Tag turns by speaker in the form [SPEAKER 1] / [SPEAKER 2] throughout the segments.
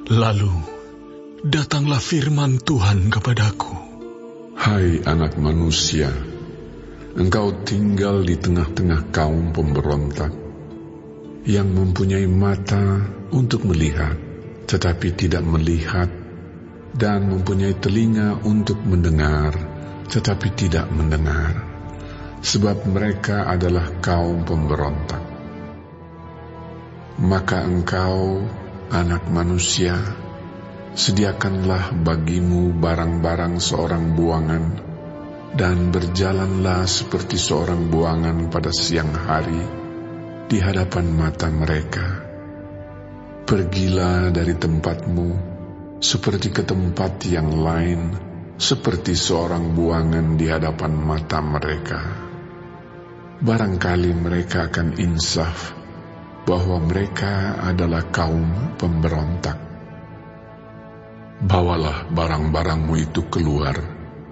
[SPEAKER 1] Lalu datanglah firman Tuhan kepadaku.
[SPEAKER 2] Hai anak manusia, engkau tinggal di tengah-tengah kaum pemberontak yang mempunyai mata untuk melihat, tetapi tidak melihat, dan mempunyai telinga untuk mendengar, tetapi tidak mendengar, sebab mereka adalah kaum pemberontak. Maka engkau, anak manusia, sediakanlah bagimu barang-barang seorang buangan, dan berjalanlah seperti seorang buangan pada siang hari di hadapan mata mereka. Pergilah dari tempatmu seperti ke tempat yang lain, seperti seorang buangan di hadapan mata mereka. Barangkali mereka akan insaf bahwa mereka adalah kaum pemberontak. Bawalah barang-barangmu itu keluar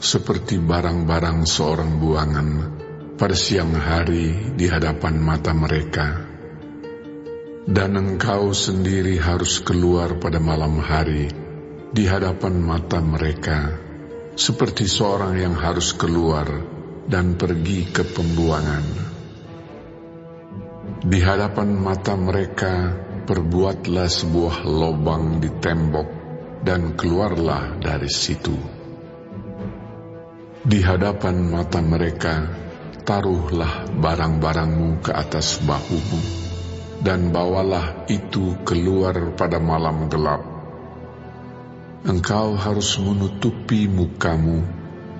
[SPEAKER 2] seperti barang-barang seorang buangan pada siang hari di hadapan mata mereka. Dan engkau sendiri harus keluar pada malam hari di hadapan mata mereka, seperti seorang yang harus keluar dan pergi ke pembuangan. Di hadapan mata mereka perbuatlah sebuah lubang di tembok dan keluarlah dari situ. Di hadapan mata mereka taruhlah barang-barangmu ke atas bahumu, dan bawalah itu keluar pada malam gelap. Engkau harus menutupi mukamu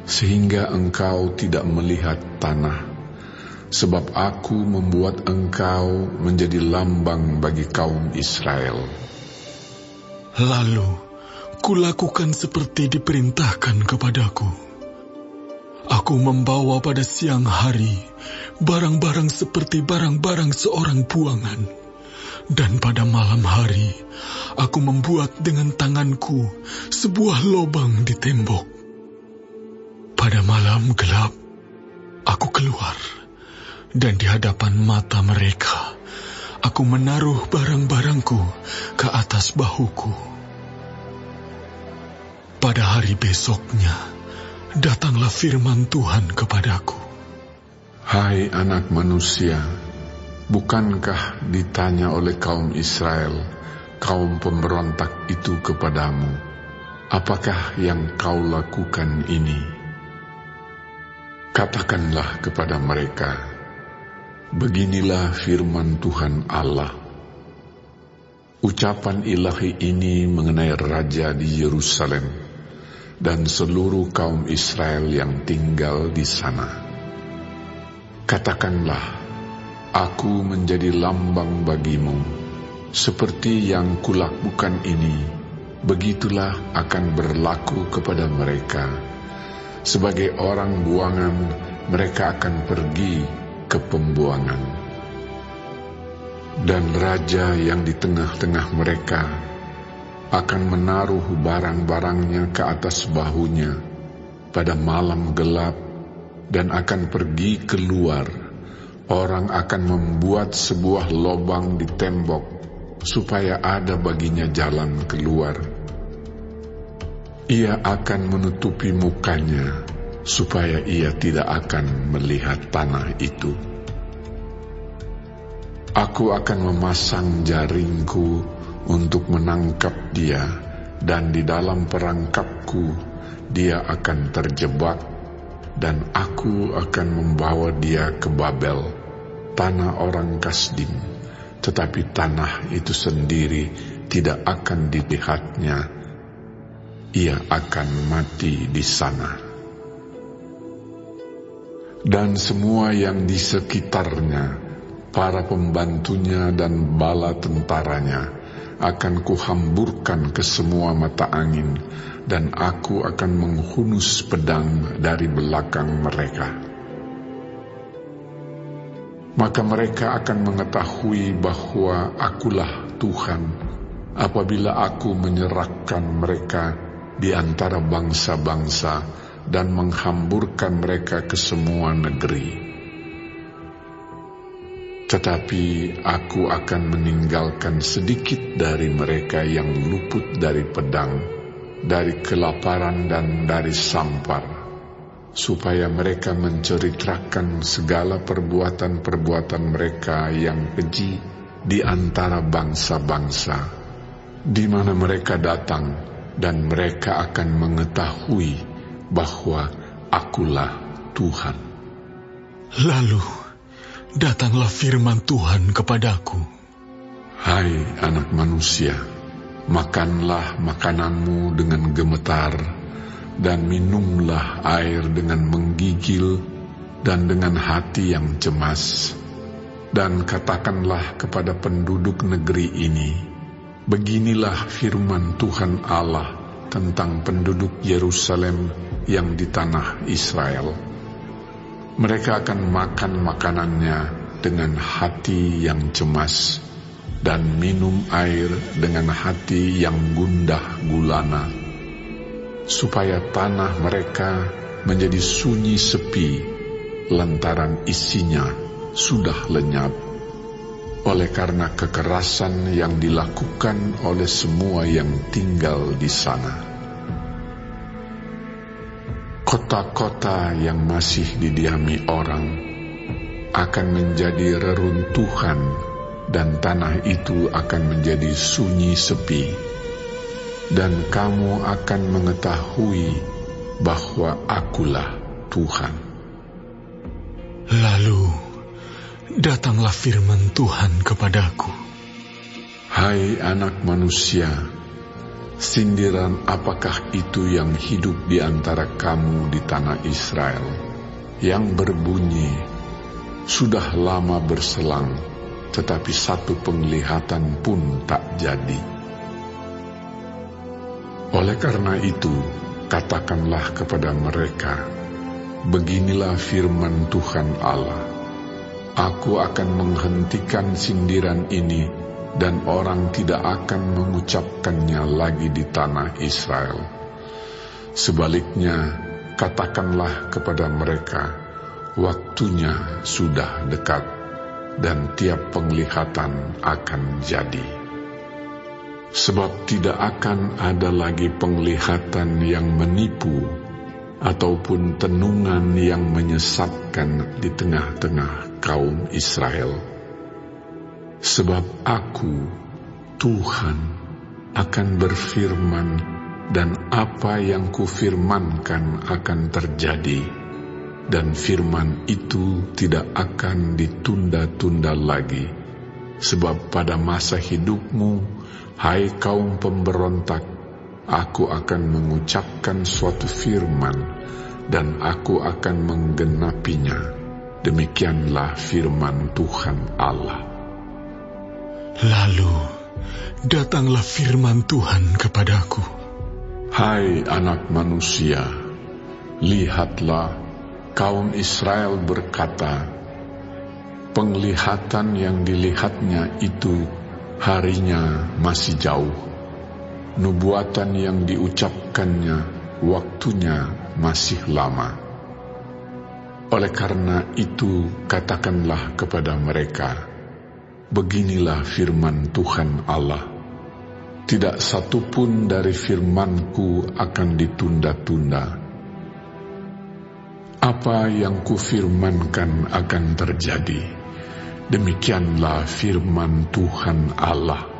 [SPEAKER 2] sehingga engkau tidak melihat tanah, sebab aku membuat engkau menjadi lambang bagi kaum Israel.
[SPEAKER 1] Lalu kulakukan seperti diperintahkan kepadaku. Aku membawa pada siang hari barang-barang seperti barang-barang seorang buangan, dan pada malam hari aku membuat dengan tanganku sebuah lubang di tembok. Pada malam gelap aku keluar, dan di hadapan mata mereka aku menaruh barang-barangku ke atas bahuku. Pada hari besoknya datanglah firman Tuhan kepadaku.
[SPEAKER 2] Hai anak manusia, bukankah ditanya oleh kaum Israel, kaum pemberontak itu kepadamu, apakah yang kau lakukan ini? Katakanlah kepada mereka, beginilah firman Tuhan Allah. Ucapan ilahi ini mengenai Raja di Yerusalem dan seluruh kaum Israel yang tinggal di sana. Katakanlah, aku menjadi lambang bagimu, seperti yang kulakukan ini, begitulah akan berlaku kepada mereka. Sebagai orang buangan, mereka akan pergi ke pembuangan. Dan raja yang di tengah-tengah mereka akan menaruh barang-barangnya ke atas bahunya pada malam gelap dan akan pergi keluar. Orang akan membuat sebuah lubang di tembok supaya ada baginya jalan keluar. Ia akan menutupi mukanya supaya ia tidak akan melihat tanah itu. Aku akan memasang jaringku untuk menangkap dia, dan di dalam perangkapku dia akan terjebak, dan aku akan membawa dia ke Babel, tanah orang Kasdim, tetapi tanah itu sendiri tidak akan dilihatnya. Ia akan mati di sana. Dan semua yang di sekitarnya, para pembantunya dan bala tentaranya, akan kuhamburkan ke semua mata angin, dan aku akan menghunus pedang dari belakang mereka. Maka mereka akan mengetahui bahwa akulah Tuhan, apabila aku menyerahkan mereka di antara bangsa-bangsa dan menghamburkan mereka ke semua negeri. Tetapi aku akan meninggalkan sedikit dari mereka yang luput dari pedang, dari kelaparan dan dari sampar, supaya mereka menceritakan segala perbuatan-perbuatan mereka yang keji di antara bangsa-bangsa, di mana mereka datang, dan mereka akan mengetahui bahwa Akulah Tuhan.
[SPEAKER 1] Lalu datanglah firman Tuhan kepadaku.
[SPEAKER 2] Hai anak manusia, makanlah makananmu dengan gemetar, dan minumlah air dengan menggigil dan dengan hati yang cemas. Dan katakanlah kepada penduduk negeri ini, beginilah firman Tuhan Allah tentang penduduk Yerusalem yang di tanah Israel. Mereka akan makan makanannya dengan hati yang cemas, dan minum air dengan hati yang gundah gulana, supaya tanah mereka menjadi sunyi sepi, lantaran isinya sudah lenyap, oleh karena kekerasan yang dilakukan oleh semua yang tinggal di sana. Kota-kota yang masih didiami orang akan menjadi reruntuhan, dan tanah itu akan menjadi sunyi sepi. Dan kamu akan mengetahui bahwa Akulah Tuhan.
[SPEAKER 1] Lalu datanglah firman Tuhan kepadaku.
[SPEAKER 2] Hai anak manusia, sindiran apakah itu yang hidup di antara kamu di tanah Israel, yang berbunyi, sudah lama berselang, tetapi satu penglihatan pun tak jadi. Oleh karena itu, katakanlah kepada mereka, beginilah firman Tuhan Allah, Aku akan menghentikan sindiran ini, dan orang tidak akan mengucapkannya lagi di tanah Israel. Sebaliknya, katakanlah kepada mereka, waktunya sudah dekat, dan tiap penglihatan akan jadi. Sebab tidak akan ada lagi penglihatan yang menipu, ataupun tenungan yang menyesatkan di tengah-tengah kaum Israel. Sebab Aku, Tuhan, akan berfirman, dan apa yang kufirmankan akan terjadi, dan firman itu tidak akan ditunda-tunda lagi. Sebab pada masa hidupmu, hai kaum pemberontak, Aku akan mengucapkan suatu firman, dan Aku akan menggenapinya. Demikianlah firman Tuhan Allah.
[SPEAKER 1] Lalu datanglah firman Tuhan kepadaku.
[SPEAKER 2] Hai anak manusia, lihatlah, kaum Israel berkata, penglihatan yang dilihatnya itu harinya masih jauh, nubuatan yang diucapkannya waktunya masih lama. Oleh karena itu, katakanlah kepada mereka, beginilah firman Tuhan Allah, tidak satu pun dari firman-Ku akan ditunda-tunda. Apa yang kufirmankan akan terjadi, demikianlah firman Tuhan Allah.